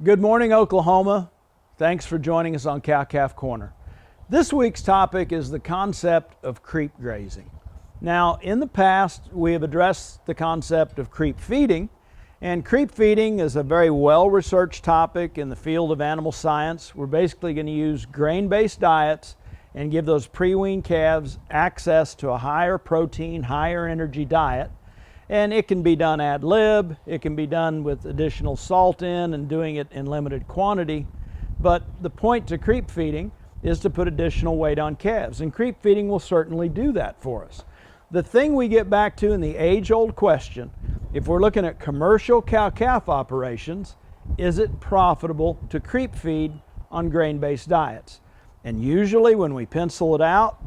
Good morning, Oklahoma. Thanks for joining us on Cow-Calf Corner. This week's topic is the concept of creep grazing. Now, in the past, we have addressed the concept of creep feeding, and creep feeding is a very well-researched topic in the field of animal science. We're basically going to use grain-based diets and give those pre-weaned calves access to a higher protein, higher energy diet. And it can be done ad lib, it can be done with additional salt in and doing it in limited quantity. But the point to creep feeding is to put additional weight on calves, and creep feeding will certainly do that for us. The thing we get back to in the age-old question, if we're looking at commercial cow-calf operations, is it profitable to creep feed on grain-based diets? And usually when we pencil it out,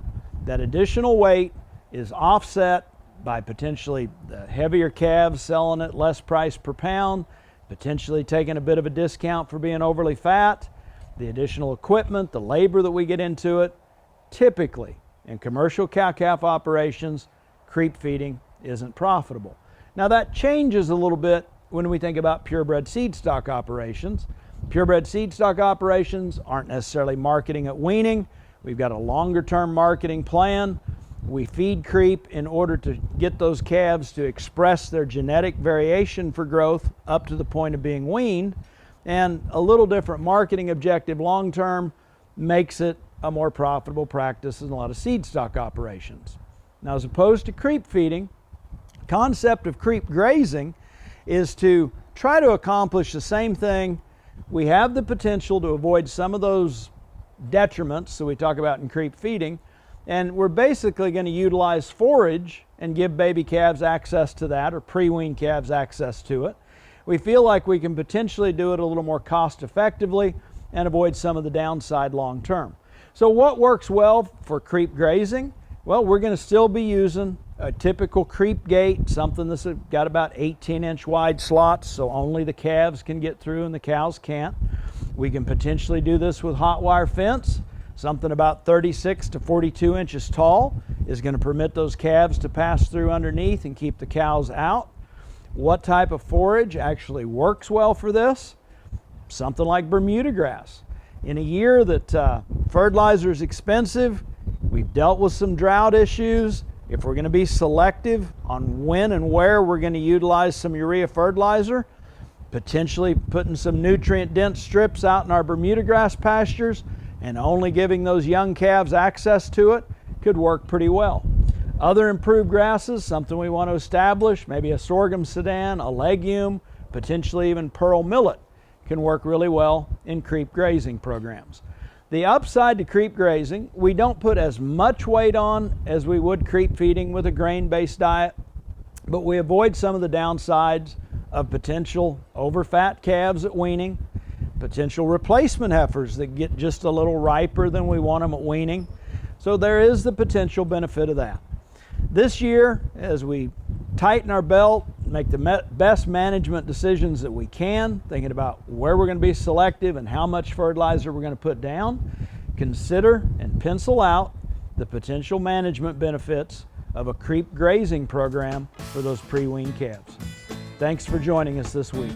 that additional weight is offset by potentially the heavier calves selling at less price per pound, potentially taking a bit of a discount for being overly fat, the additional equipment, the labor that we get into it. Typically, in commercial cow-calf operations, creep feeding isn't profitable. Now that changes a little bit when we think about purebred seedstock operations. Purebred seedstock operations aren't necessarily marketing at weaning. We've got a longer-term marketing plan. We feed creep in order to get those calves to express their genetic variation for growth up to the point of being weaned. And a little different marketing objective long-term makes it a more profitable practice in a lot of seedstock operations. Now, as opposed to creep feeding, the concept of creep grazing is to try to accomplish the same thing. We have the potential to avoid some of those detriments that we talk about in creep feeding, and we're basically going to utilize forage and give baby calves access to that, or pre-weaned calves access to it. We feel like we can potentially do it a little more cost effectively and avoid some of the downside long term. So what works well for creep grazing? Well, we're going to still be using a typical creep gate, something that's got about 18-inch wide slots, so only the calves can get through and the cows can't. We can potentially do this with hot wire fence. Something about 36 to 42 inches tall is going to permit those calves to pass through underneath and keep the cows out. What type of forage actually works well for this? Something like Bermuda grass. In a year that fertilizer is expensive, we've dealt with some drought issues. If we're going to be selective on when and where we're going to utilize some urea fertilizer, potentially putting some nutrient-dense strips out in our Bermuda grass pastures and only giving those young calves access to it could work pretty well. Other improved grasses, something we want to establish, maybe a sorghum sudan, a legume, potentially even pearl millet, can work really well in creep grazing programs. The upside to creep grazing, we don't put as much weight on as we would creep feeding with a grain-based diet, but we avoid some of the downsides of potential overfat calves at weaning, potential replacement heifers that get just a little riper than we want them at weaning. So there is the potential benefit of that. This year, as we tighten our belt, make the best management decisions that we can, thinking about where we're going to be selective and how much fertilizer we're going to put down, consider and pencil out the potential management benefits of a creep grazing program for those pre-weaned calves. Thanks for joining us this week.